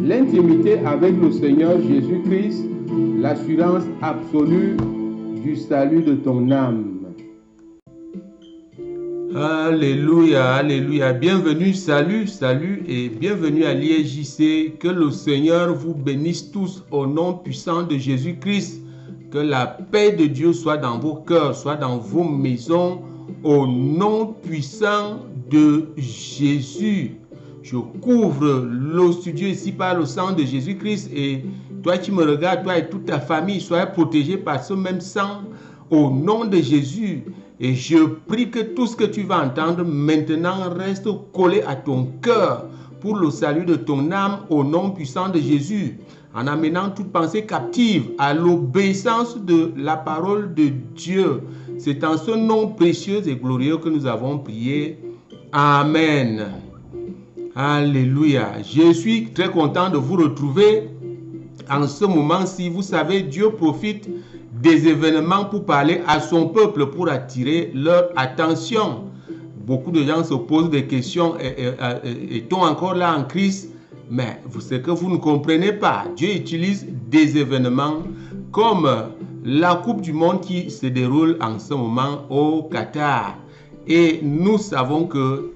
l'intimité avec le Seigneur Jésus-Christ, l'assurance absolue du salut de ton âme. Alléluia, alléluia. Bienvenue, salut et bienvenue à l'IEJC. Que le Seigneur vous bénisse tous au nom puissant de Jésus-Christ. Que la paix de Dieu soit dans vos cœurs, soit dans vos maisons, au nom puissant de Jésus. Je couvre le studio ici par le sang de Jésus-Christ et toi qui me regardes, toi et toute ta famille, soyez protégés par ce même sang au nom de Jésus. Et je prie que tout ce que tu vas entendre maintenant reste collé à ton cœur pour le salut de ton âme au nom puissant de Jésus, en amenant toute pensée captive à l'obéissance de la parole de Dieu. C'est en ce nom précieux et glorieux que nous avons prié. Amen. Alléluia. Je suis très content de vous retrouver en ce moment-ci. Vous savez, Dieu profite des événements pour parler à son peuple, pour attirer leur attention. Beaucoup de gens se posent des questions. Est-on encore là en Christ? Mais c'est que vous ne comprenez pas. Dieu utilise des événements comme la Coupe du Monde qui se déroule en ce moment au Qatar. Et nous savons que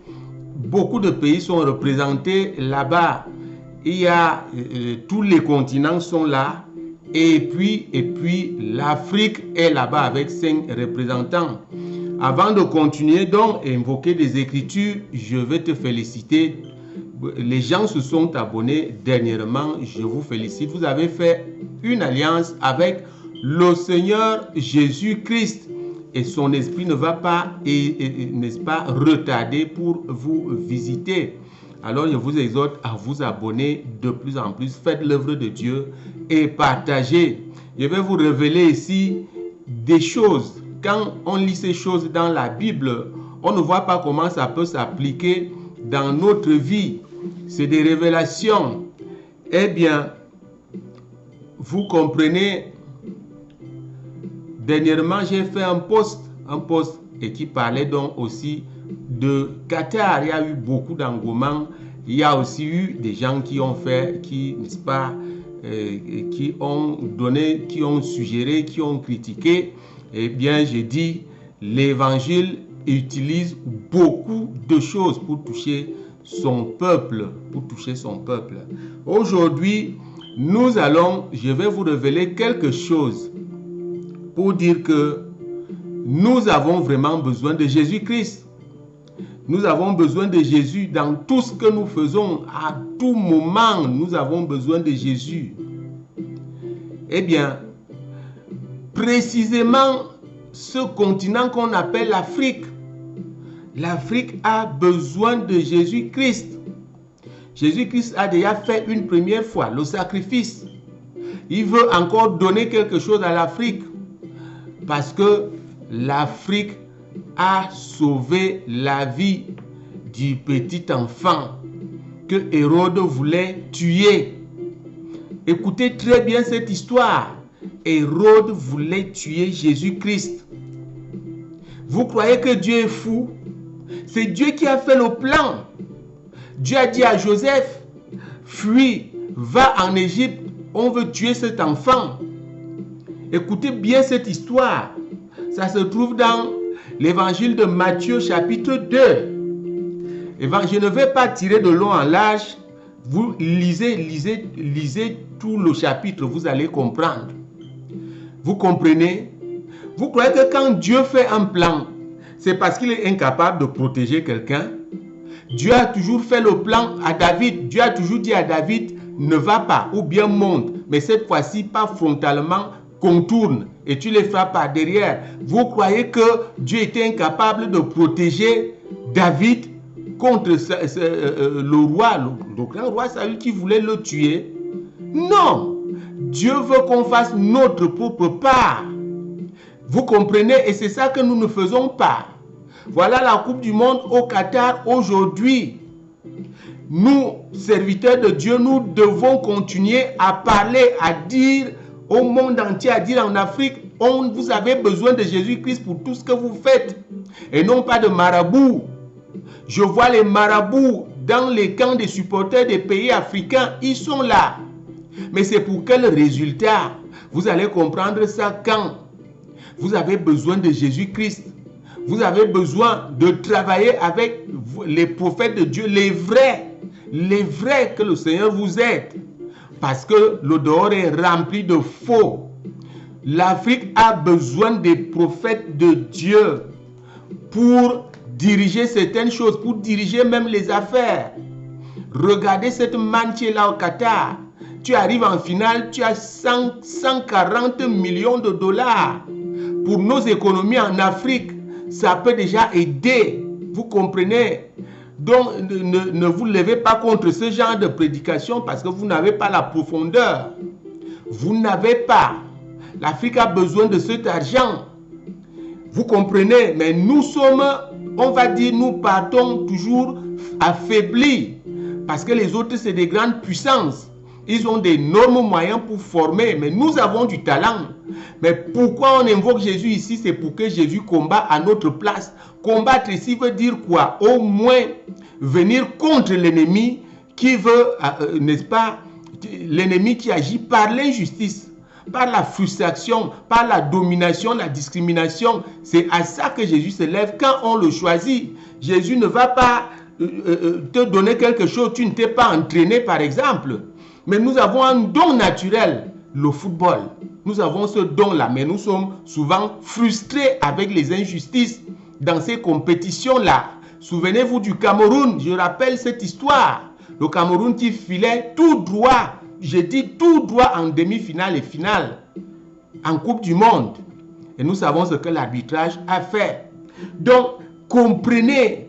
beaucoup de pays sont représentés là-bas. Il y a tous les continents sont là. Et puis l'Afrique est là-bas avec 5 représentants. Avant de continuer donc et invoquer des écritures, je vais te féliciter. Les gens se sont abonnés dernièrement. Je vous félicite. Vous avez fait une alliance avec le Seigneur Jésus-Christ. Et son esprit ne va pas, n'est-ce pas, retarder pour vous visiter. Alors je vous exhorte à vous abonner de plus en plus. Faites l'œuvre de Dieu et partagez. Je vais vous révéler ici des choses. Quand on lit ces choses dans la Bible, on ne voit pas comment ça peut s'appliquer dans notre vie. C'est des révélations. Eh bien, vous comprenez, dernièrement j'ai fait un post et qui parlait donc aussi de Qatar. Il y a eu beaucoup d'engouement. Il y a aussi eu des gens qui ont fait, n'est-ce pas, qui ont donné, qui ont suggéré, qui ont critiqué. Eh bien, j'ai dit, l'évangile utilise beaucoup de choses pour toucher son peuple, Aujourd'hui, je vais vous révéler quelque chose pour dire que nous avons vraiment besoin de Jésus-Christ. Nous avons besoin de Jésus dans tout ce que nous faisons. À tout moment, nous avons besoin de Jésus. Eh bien, précisément, ce continent qu'on appelle l'Afrique, l'Afrique a besoin de Jésus-Christ. Jésus-Christ a déjà fait une première fois le sacrifice. Il veut encore donner quelque chose à l'Afrique parce que l'Afrique a sauvé la vie du petit enfant que Hérode voulait tuer. Écoutez très bien cette histoire. Hérode voulait tuer Jésus-Christ. Vous croyez que Dieu est fou? C'est Dieu qui a fait le plan. Dieu a dit à Joseph, fuis, va en Égypte, on veut tuer cet enfant. Écoutez bien cette histoire. Ça se trouve dans l'évangile de Matthieu chapitre 2. Je ne vais pas tirer de long en large. Vous lisez tout le chapitre, vous allez comprendre. Vous comprenez? Vous croyez que quand Dieu fait un plan, c'est parce qu'il est incapable de protéger quelqu'un? Dieu a toujours fait le plan à David. Dieu a toujours dit à David, ne va pas ou bien monte. Mais cette fois-ci, pas frontalement, contourne et tu les frappes par derrière. Vous croyez que Dieu était incapable de protéger David contre le roi, le grand roi Saül qui voulait le tuer? Non! Dieu veut qu'on fasse notre propre part. Vous comprenez? Et c'est ça que nous ne faisons pas. Voilà la Coupe du Monde au Qatar aujourd'hui. Nous, serviteurs de Dieu, nous devons continuer à parler, à dire au monde entier, à dire en Afrique, vous avez besoin de Jésus-Christ pour tout ce que vous faites. Et non pas de marabouts. Je vois les marabouts dans les camps des supporters des pays africains. Ils sont là. Mais c'est pour quel résultat? Vous allez comprendre ça quand vous avez besoin de Jésus-Christ. Vous avez besoin de travailler avec les prophètes de Dieu, les vrais que le Seigneur vous aide. Parce que le dehors est rempli de faux. L'Afrique a besoin des prophètes de Dieu pour diriger certaines choses, pour diriger même les affaires. Regardez cette manne qui est là au Qatar. Tu arrives en finale, tu as 140 millions de dollars. Pour nos économies en Afrique, ça peut déjà aider. Vous comprenez? Donc, ne vous levez pas contre ce genre de prédication parce que vous n'avez pas la profondeur. Vous n'avez pas. L'Afrique a besoin de cet argent. Vous comprenez? Mais nous sommes, on va dire, nous partons toujours affaiblis. Parce que les autres, c'est des grandes puissances. Ils ont d'énormes moyens pour former. Mais nous avons du talent. Mais pourquoi on invoque Jésus ici? C'est pour que Jésus combat à notre place. Combattre ici veut dire quoi? Au moins venir contre l'ennemi qui veut, n'est-ce pas, l'ennemi qui agit par l'injustice, par la frustration, par la domination, la discrimination. C'est à ça que Jésus se lève quand on le choisit. Jésus ne va pas te donner quelque chose, tu ne t'es pas entraîné par exemple. Mais nous avons un don naturel, le football. Nous avons ce don-là, mais nous sommes souvent frustrés avec les injustices dans ces compétitions-là. Souvenez-vous du Cameroun, je rappelle cette histoire. Le Cameroun qui filait tout droit, je dis tout droit en demi-finale et finale, en Coupe du Monde. Et nous savons ce que l'arbitrage a fait. Donc, comprenez,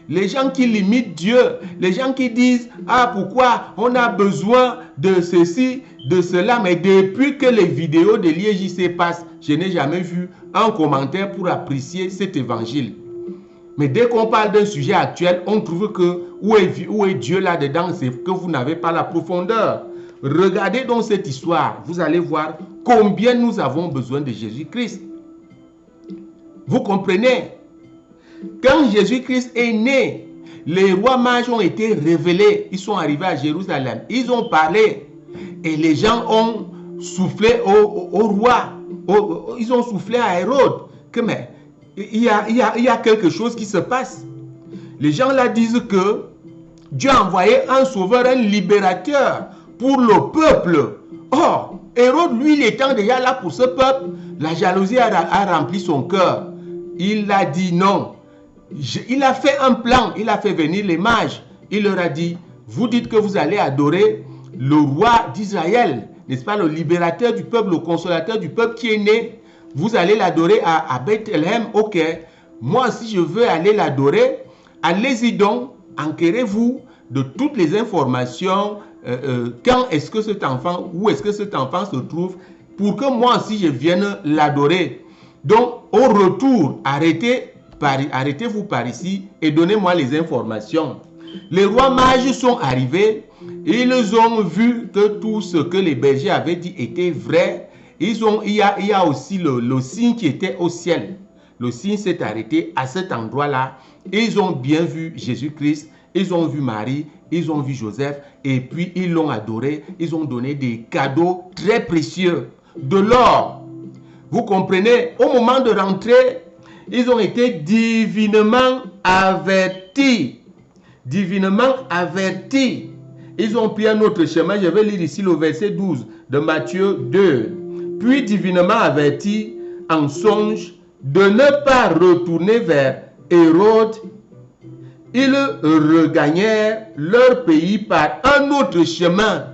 les gens qui limitent Dieu, les gens qui disent, ah pourquoi on a besoin de ceci, de cela, mais depuis que les vidéos de l'IEJC passent, je n'ai jamais vu un commentaire pour apprécier cet évangile. Mais dès qu'on parle d'un sujet actuel, on trouve que où est Dieu là-dedans? C'est que vous n'avez pas la profondeur. Regardez donc cette histoire, vous allez voir combien nous avons besoin de Jésus-Christ. Vous comprenez? Quand Jésus-Christ est né, les rois mages ont été révélés. Ils sont arrivés à Jérusalem. Ils ont parlé. Et les gens ont soufflé au roi. Ils ont soufflé à Hérode. Que mais il y a quelque chose qui se passe. Les gens là disent que Dieu a envoyé un sauveur, un libérateur pour le peuple. Or, Hérode, lui, il étant déjà là pour ce peuple, la jalousie a rempli son cœur. Il a dit non. Il a fait un plan, il a fait venir les mages. Il leur a dit, vous dites que vous allez adorer le roi d'Israël, n'est-ce pas, le libérateur du peuple, le consolateur du peuple qui est né. Vous allez l'adorer à Bethléem, ok. Moi, si je veux aller l'adorer, allez-y donc, enquérez-vous de toutes les informations, quand est-ce que cet enfant, où est-ce que cet enfant se trouve, pour que moi aussi je vienne l'adorer. Donc, au retour, arrêtez-vous par ici et donnez-moi les informations. Les rois mages sont arrivés, ils ont vu que tout ce que les bergers avaient dit était vrai. Il y a aussi le signe qui était au ciel. Le signe s'est arrêté à cet endroit-là. Ils ont bien vu Jésus-Christ, ils ont vu Marie, ils ont vu Joseph, et puis ils l'ont adoré. Ils ont donné des cadeaux très précieux, de l'or. Vous comprenez? Au moment de rentrer, ils ont été divinement avertis. Divinement avertis. Ils ont pris un autre chemin. Je vais lire ici le verset 12 de Matthieu 2. Puis divinement avertis en songe de ne pas retourner vers Hérode, ils regagnèrent leur pays par un autre chemin.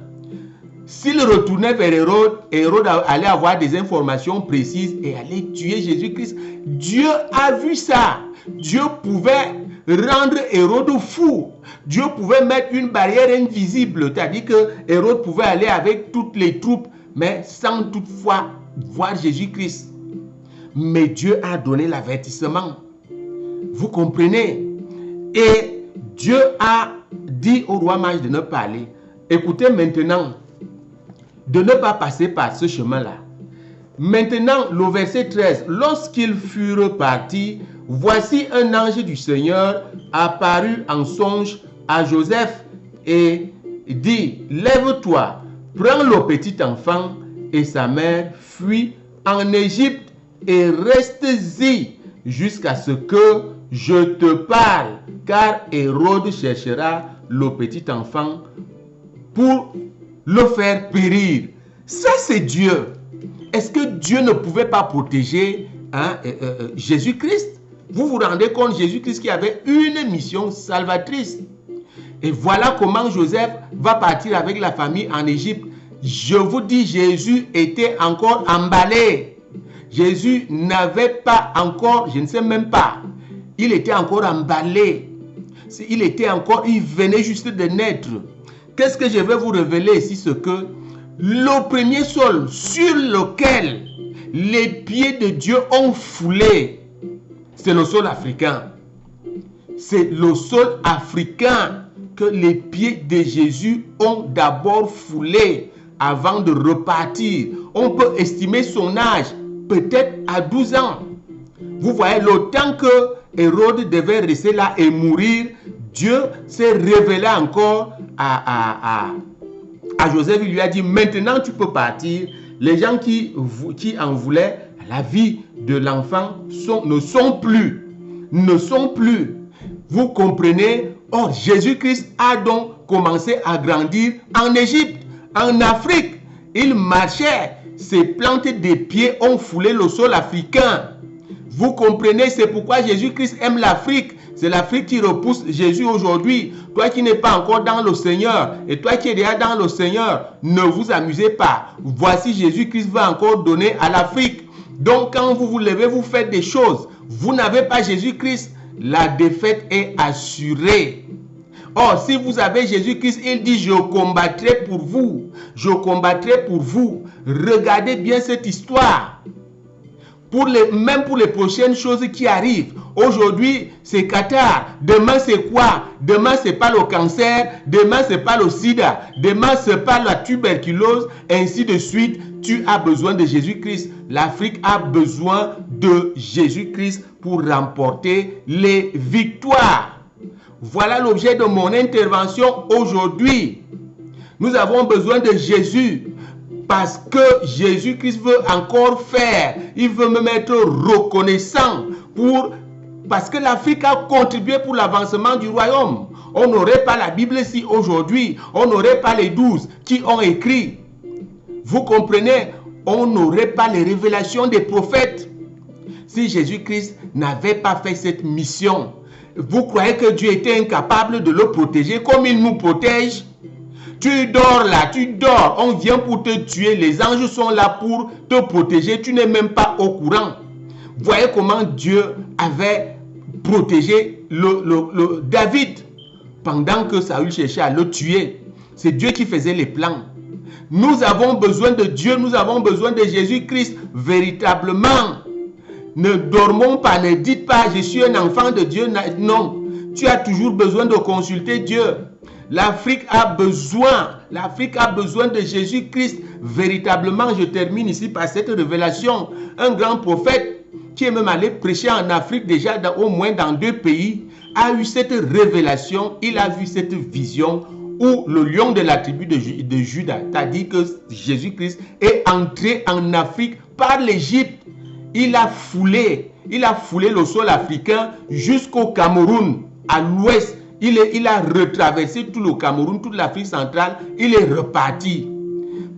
S'ils retournaient vers Hérode, Hérode allait avoir des informations précises et allait tuer Jésus-Christ. Dieu a vu ça. Dieu pouvait rendre Hérode fou. Dieu pouvait mettre une barrière invisible, c'est-à-dire que Hérode pouvait aller avec toutes les troupes, mais sans toutefois voir Jésus-Christ. Mais Dieu a donné l'avertissement. Vous comprenez? Et Dieu a dit au roi mage de ne pas aller. Écoutez maintenant, de ne pas passer par ce chemin-là. Maintenant, le verset 13. Lorsqu'ils furent partis, voici un ange du Seigneur apparut en songe à Joseph et dit, lève-toi, prends le petit enfant et sa mère, fuis en Égypte et reste-y jusqu'à ce que je te parle, car Hérode cherchera le petit enfant pour le faire périr. Ça, c'est Dieu. Est-ce que Dieu ne pouvait pas protéger Jésus-Christ? Vous vous rendez compte, Jésus-Christ qui avait une mission salvatrice. Et voilà comment Joseph va partir avec la famille en Égypte. Je vous dis, Jésus était encore emballé. Jésus n'avait pas encore, je ne sais même pas, il était encore emballé. Il venait juste de naître. Qu'est-ce que je vais vous révéler ici? Ce que le premier sol sur lequel les pieds de Dieu ont foulé, c'est le sol africain. C'est le sol africain que les pieds de Jésus ont d'abord foulé avant de repartir. On peut estimer son âge peut-être à 12 ans. Vous voyez, le temps que Hérode devait rester là et mourir, Dieu s'est révélé encore à Joseph. Il lui a dit, maintenant tu peux partir. Les gens qui en voulaient, la vie de l'enfant ne sont plus. Vous comprenez? Or, Jésus-Christ a donc commencé à grandir en Égypte, en Afrique. Il marchait, ses plantes des pieds ont foulé le sol africain. Vous comprenez? C'est pourquoi Jésus-Christ aime l'Afrique. C'est l'Afrique qui repousse Jésus aujourd'hui. Toi qui n'es pas encore dans le Seigneur et toi qui es déjà dans le Seigneur, ne vous amusez pas. Voici Jésus-Christ va encore donner à l'Afrique. Donc quand vous vous levez, vous faites des choses. Vous n'avez pas Jésus-Christ, la défaite est assurée. Or, si vous avez Jésus-Christ, il dit, je combattrai pour vous. Je combattrai pour vous. Regardez bien cette histoire. Même pour les prochaines choses qui arrivent. Aujourd'hui, c'est Qatar. Demain, c'est quoi? Demain, c'est pas le cancer. Demain, c'est pas le sida. Demain, c'est pas la tuberculose. Ainsi de suite. Tu as besoin de Jésus-Christ. L'Afrique a besoin de Jésus-Christ pour remporter les victoires. Voilà l'objet de mon intervention aujourd'hui. Nous avons besoin de Jésus. Parce que Jésus-Christ veut encore faire. Il veut me mettre reconnaissant parce que l'Afrique a contribué pour l'avancement du royaume. On n'aurait pas la Bible ici aujourd'hui. On n'aurait pas les 12 qui ont écrit. Vous comprenez? On n'aurait pas les révélations des prophètes. Si Jésus-Christ n'avait pas fait cette mission, vous croyez que Dieu était incapable de le protéger comme il nous protège? Tu dors là, tu dors, on vient pour te tuer, les anges sont là pour te protéger, tu n'es même pas au courant. Voyez comment Dieu avait protégé David pendant que Saül cherchait à le tuer. C'est Dieu qui faisait les plans. Nous avons besoin de Dieu, nous avons besoin de Jésus-Christ véritablement. Ne dormons pas, ne dites pas je suis un enfant de Dieu. Non, tu as toujours besoin de consulter Dieu. L'Afrique a besoin de Jésus-Christ. Véritablement, je termine ici par cette révélation. Un grand prophète qui est même allé prêcher en Afrique déjà au moins dans 2 pays, a eu cette révélation, il a vu cette vision où le lion de la tribu de Juda, c'est-à-dire que Jésus-Christ est entré en Afrique par l'Égypte. Il a foulé le sol africain jusqu'au Cameroun, à l'ouest. Il a retraversé tout le Cameroun, toute l'Afrique centrale. Il est reparti.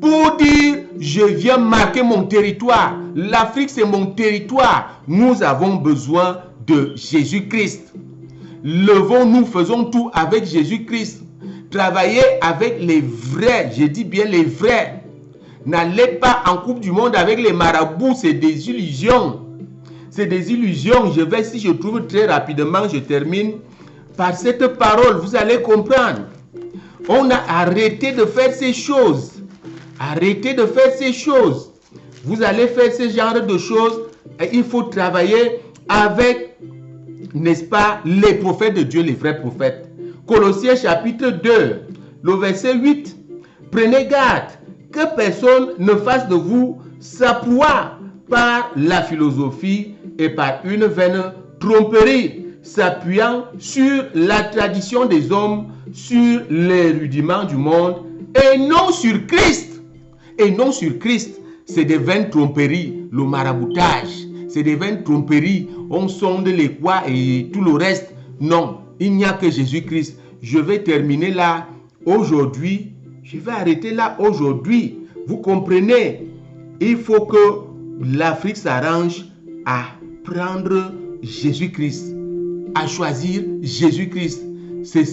Pour dire, je viens marquer mon territoire. L'Afrique, c'est mon territoire. Nous avons besoin de Jésus-Christ. Levons-nous, faisons tout avec Jésus-Christ. Travaillez avec les vrais, je dis bien les vrais. N'allez pas en coupe du monde avec les marabouts, c'est des illusions. C'est des illusions. Si je trouve très rapidement, je termine. Par cette parole, vous allez comprendre. On a arrêté de faire ces choses. Arrêtez de faire ces choses. Vous allez faire ce genre de choses. Et il faut travailler avec, n'est-ce pas, les prophètes de Dieu, les vrais prophètes. Colossiens chapitre 2, le verset 8. Prenez garde que personne ne fasse de vous sa proie par la philosophie et par une vaine tromperie s'appuyant sur la tradition des hommes, sur les rudiments du monde, et non sur Christ. Et non sur Christ. C'est des vaines tromperies, le maraboutage. C'est des vaines tromperies. On sonde les quoi et tout le reste. Non, il n'y a que Jésus-Christ. Je vais terminer là aujourd'hui. Je vais arrêter là aujourd'hui. Vous comprenez? Il faut que l'Afrique s'arrange à prendre Jésus-Christ, à choisir Jésus-Christ. C'est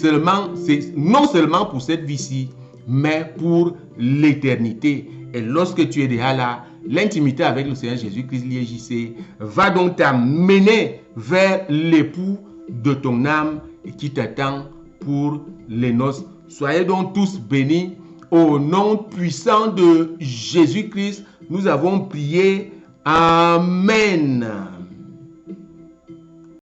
non seulement pour cette vie-ci, mais pour l'éternité. Et lorsque tu es déjà là, l'intimité avec le Seigneur Jésus-Christ, l'IJC, va donc t'amener vers l'époux de ton âme qui t'attend pour les noces. Soyez donc tous bénis. Au nom puissant de Jésus-Christ, nous avons prié. Amen.